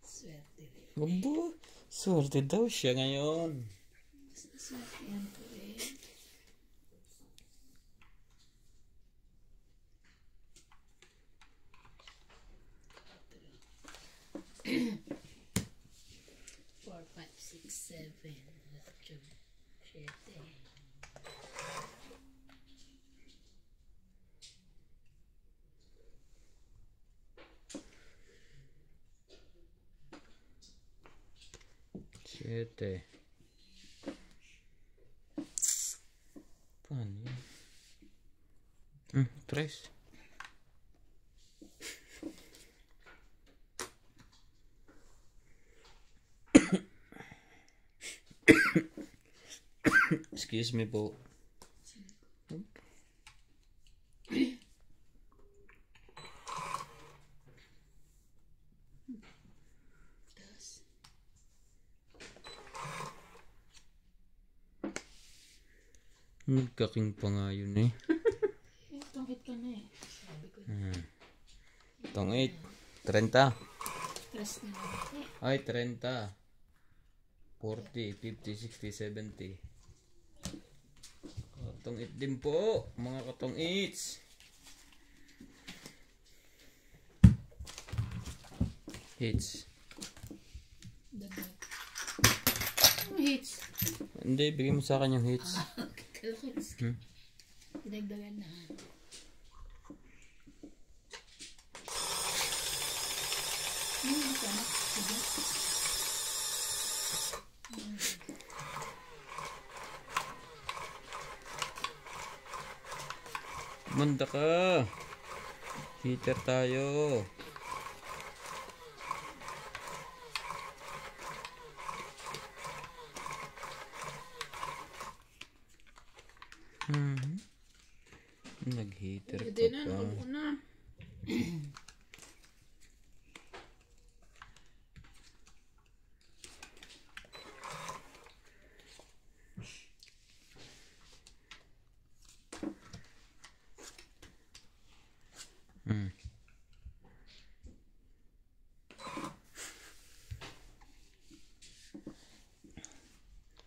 Swerte rin.
Abo, swerte daw siya ngayon.
Basta swerte yan ko eh. Four, five, six, seven. Ocho, siete.
Siete. Paano yan? Tres. Excuse me po.
Das.
Nagkaking pa nga yun eh.
Tungkit ka na eh. Sabi ko.
Itong 8. 30.
Press na lang eh.
Ay, 30. 40, 50, 60, 70. Katong 8 din po. Mga katong 8s. Hits.
Dagdag. Ang hits.
Hindi, bigay mo sa akin yung hits.
Kalakits. Dinagdagan na. Isa na. Sige.
Manda ka. Heater tayo. Nag-heater
Hindi
ka
na,
pa.
nakaupo na.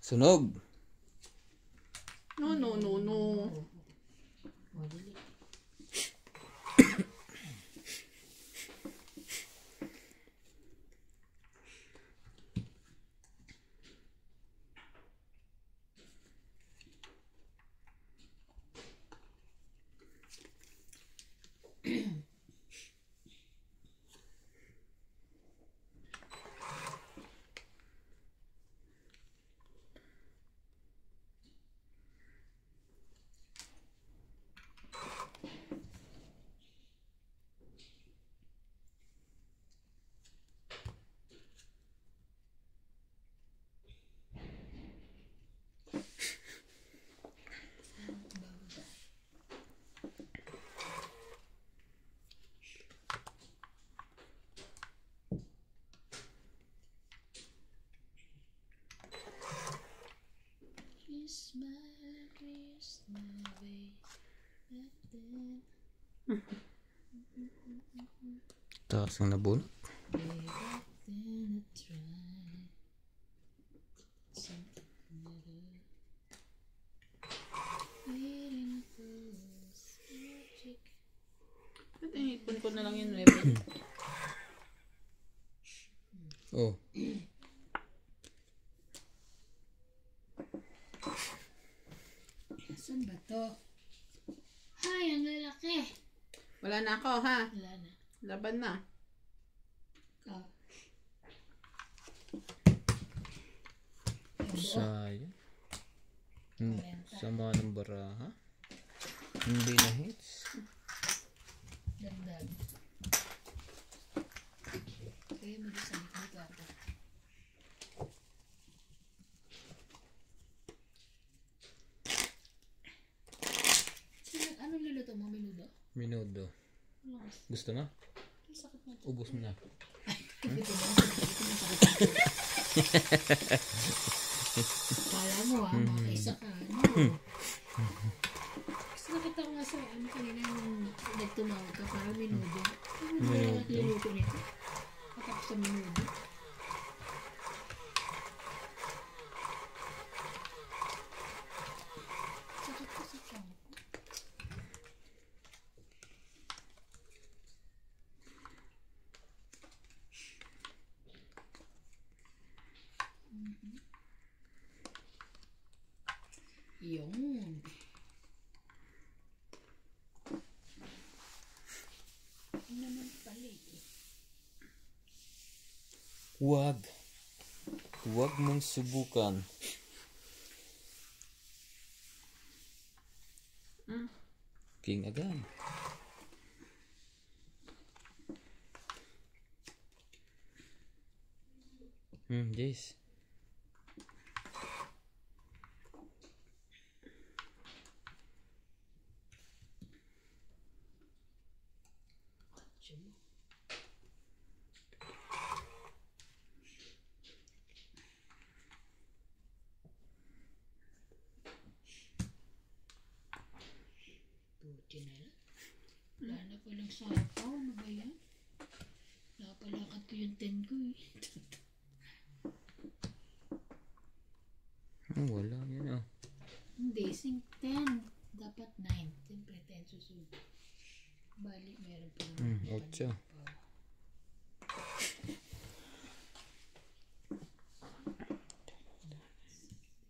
Sunog.
No, no, no, no.
Madali. Kiss my way back then.
Taas ang nabunot.
Way back then I tried something.
Oh.
Saan ba to? Hay, ang lalaki.
Wala na ako, ha?
Wala na.
Laban na.
Ah.
Sayang. Sama ng baraha. Hindi na hits.
Dagdag. Kaya mo din sa likod ako. Anong luluto mo? Menudo?
Minudo. Gusto mo?
Ang sakit na ito.
Ubus mo na.
Kala mo makaisa ka. Ano? Kasi nakita ko nga sa kanina yung nagtumawag ka para menudo. Ano ba yung luluto nito? Patapos sa menudo. Sakit ko sa tiyan ko. Yun. Ano naman pala eh.
Huwag. Huwag mong subukan. King again. Yes.
Buti na lang. Wala na palang sapaw. Ano ba yan? Napalakad ko yung 10 ko eh.
Wala yan ah.
Hindi, sing 10. Dapat 9. Siyempre 10 susunod. Bali, meron pa naman.
8.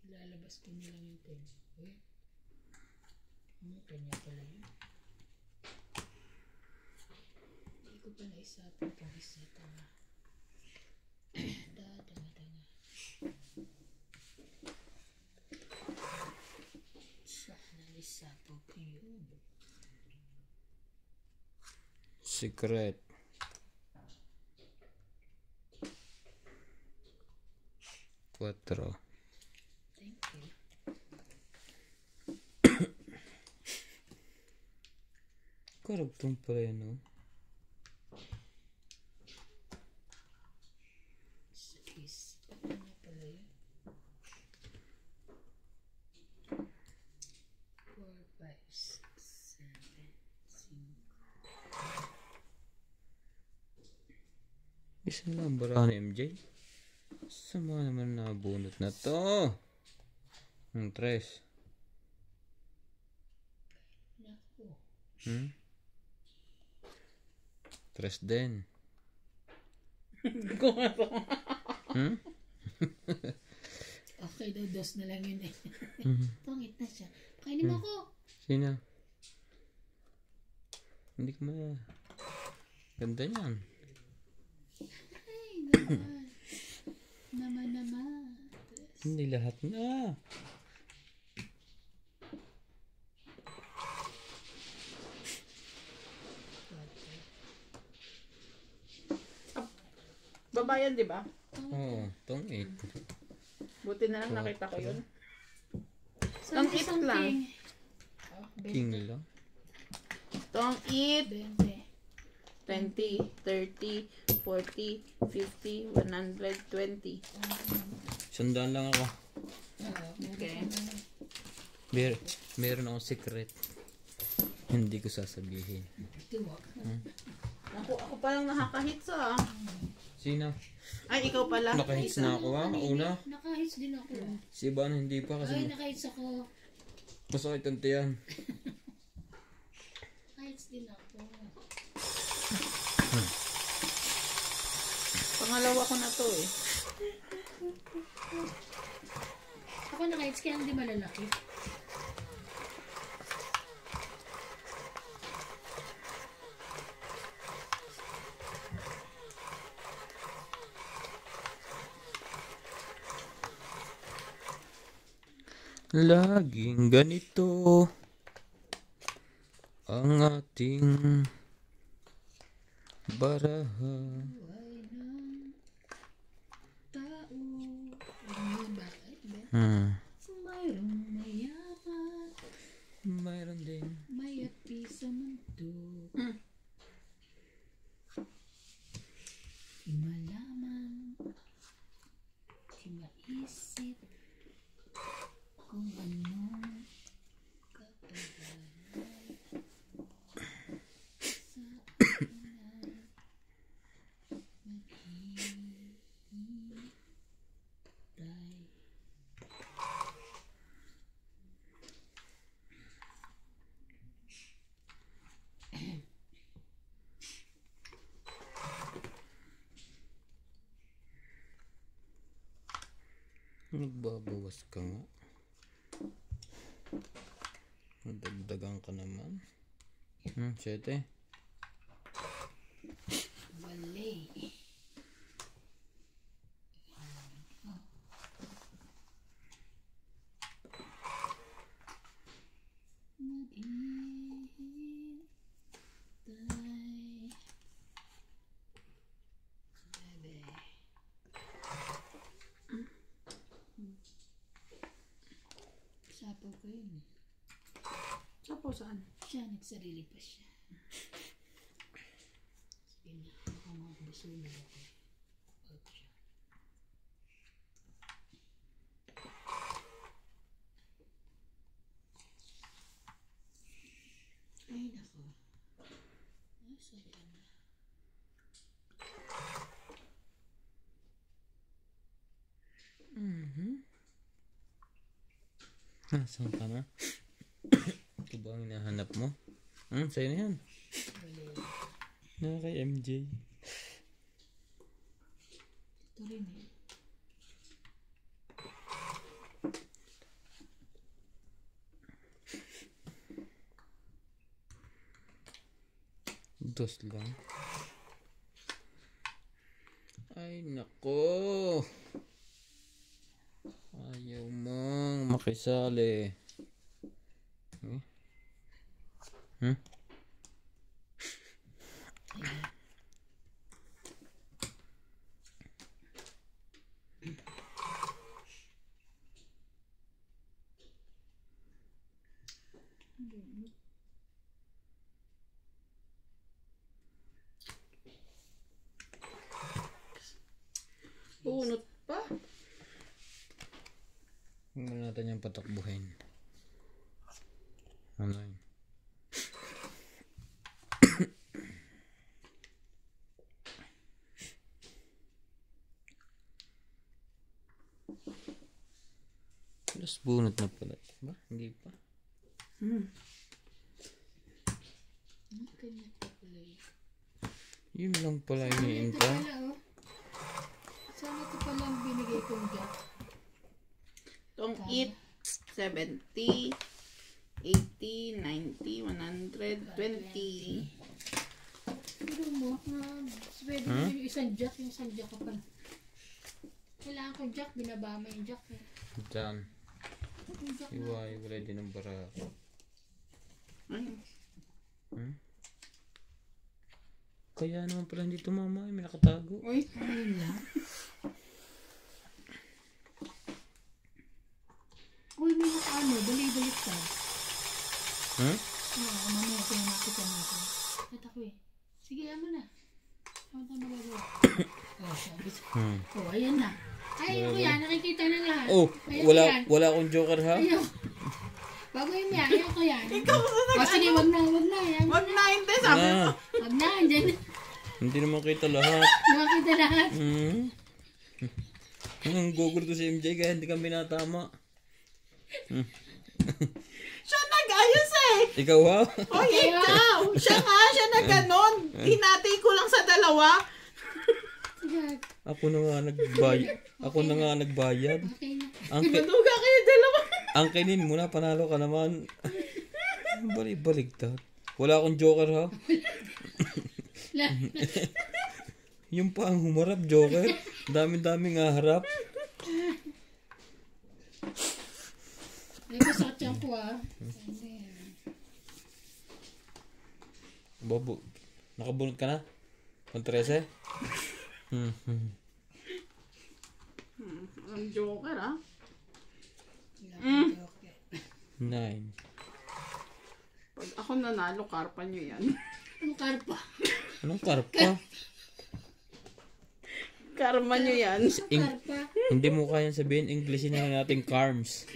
Ilalabas ko nilang yung 10. Uy. Kanya pala yun. Hindi ko pa naisapin kung isa. Tanga. Tanga. Sana isapaw ko yun.
Secret. Quattro.
Thank you.
Karugtong pala yan, no?
Is, ano na pala yun? 4, 5, 6, 7, 5.
Isa lang barahan ni MJ. Sama naman na bunot na to. Ang 3.
Naku.
3 din.
Okay daw, 2 na lang yun eh. Pangit na siya. Kainin mo ako.
Sino? Hindi ko ganda niyan.
Ay, naman.
Hindi lahat na.
Babayan, di ba?
Oo, tong 8.
Buti na lang nakita ko yun.
Ang
Ang it lang.
King lang.
Tong eat
20.
20, 30, 40, 50, 120.
Sandaan lang ako.
Okay.
Meron akong secret. Hindi ko sasabihin.
Tiwag.
Ako palang nakaka-hits ah.
Sino?
Ay, ikaw pala.
Nakahits na ako una.
Nakahits din ako.
Si Ivan hindi pa
Ay,
kasi
nakahits ako.
masakit ang tiyan.
Nakahits din ako.
Pangalawa ko na to eh.
Ako naka-hits kaya hindi malalaki.
Laging ganito ang ating baraha.
Buhay ng tao. Ano ba? Mayroong mayaman.
Mayroon din.
Mayati sa mundo. Di malaman. Di maisip. Kung anong katabahan sa akin maghihintay.
Nagbabawas ka nga. Nadagdagan ka naman. 7.
Wali. Maghihintay. Sapaw ko yun.
Sapo saan?
Siya, nagsarili pa siya. Sige na, baka makabusunan ako. Out siya. Ay, nako. Ay, sorry na.
Saan ka na? Ito ba ang hinahanap mo? Sa'yo na yan. Na kay MJ.
Ito rin eh.
Dos lang. Ay, nako. Ayaw mong makisali.
Bunot pa.
Huwag mo natin yung patakbuhin. Ano yun? Plus bunot na pala. Ba? Hindi pa.
Kanya pa pala eh.
Yun lang pala
Ito
iniintay.
pala oh. Sana ito pala ang binigay kong jack.
Itong eat 70, 80, 90, 120.
Pero mo, pwede mo yung isang jack ka pala. Kailangan ko jack, binabama yung jack eh.
Diyan.
Yung jack na.
Iway, wala din ang bara. Kaya naman pala hindi tumama. May nakatago.
Uy,
Ayun lang. Uy, may nakaano, balik ka. Mamaya ko yung nakita natin. At ako eh. Sige, yan mo na. Ano tayo magagawa? Sabi ko. Ayan na. Ay, ano yan? Nakikita na lahat. Ayan,
wala akong joker ha?
Ayaw. Bago yun yan. Ayaw ko yan. Sige, wag na. Yan.
wag na, hindi. Sabi ko.
Wag na, andyan.
Hindi naman kita lahat.
Nakita lahat.
Ang gugol to si MJ kaya hindi kami natama.
Siya nag-ayos eh.
Ikaw ha?
O, ikaw. Siya nga, siya na ganon. Hinati ko lang sa dalawa.
Jack.
Ako na nga nagbayad. Ako na nga nagbayad.
Okay na.
Maduga kayo dalawa.
Angkinin mo na, panalo ka naman. Balik-baligtad. Wala akong joker ha. Yung pa ang humarap, joker. Dami-daming harap.
Ay, masakit yan po
Bobo, nakabunot ka na? Kung 13?
Ang joker ah.
9.
Pag ako nanalo, karpa nyo yan.
Ano karpa?
Anong karpa?
Karma nyo yan.
Karpa.
Hindi mo kayang sabihin, Englishin na natin carms.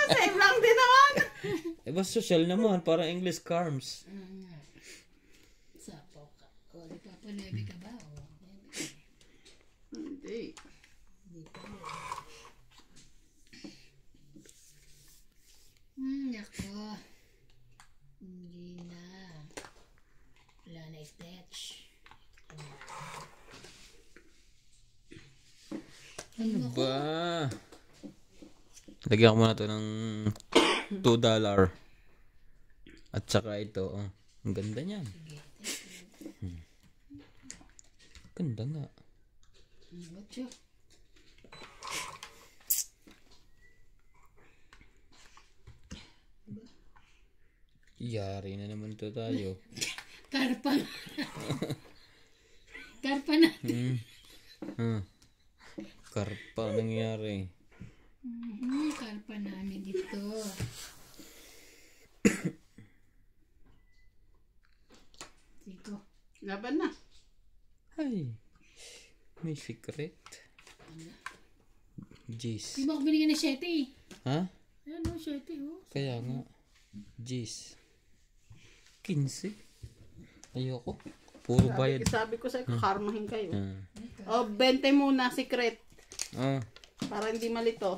Same lang din naman.
Basta social naman, parang English carms.
Sapaw ka. O, di pa panebe ka ba? O,
Hindi.
di pa. Nako. Hindi na. Wala na i-touch.
Ano ba? Lagyan ko muna ito ng $2. At saka ito. Oh. Ang ganda niyan. Ganda nga.
Ocho.
Yari na naman ito tayo.
Karpa. Karpa na.
Karpa nangyari.
Karpa namin ito. Siko.
Laban na.
Ay. May secret. Jeez.
Di ba ako binigyan ng 7 eh?
Ha?
Ayan o, 7 o.
Kaya nga. Jeez. 15. Ayoko. Puro bayad.
Sabi ko sa'yo, kakarmahin kayo.
Ah.
O, 20 muna, secret.
Ah.
Para hindi malito.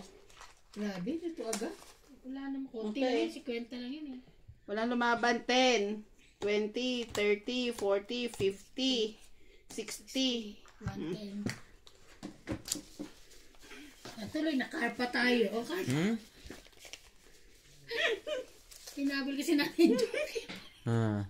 Grabe, ito agad. Wala naman konti
Okay.
lang yan, 50 lang yan eh.
Walang lumaban. 10, 20, 30, 40, 50, 60.
110. Natuloy, nakarpa tayo. Okay. Hinabol kasi natin.
Ah.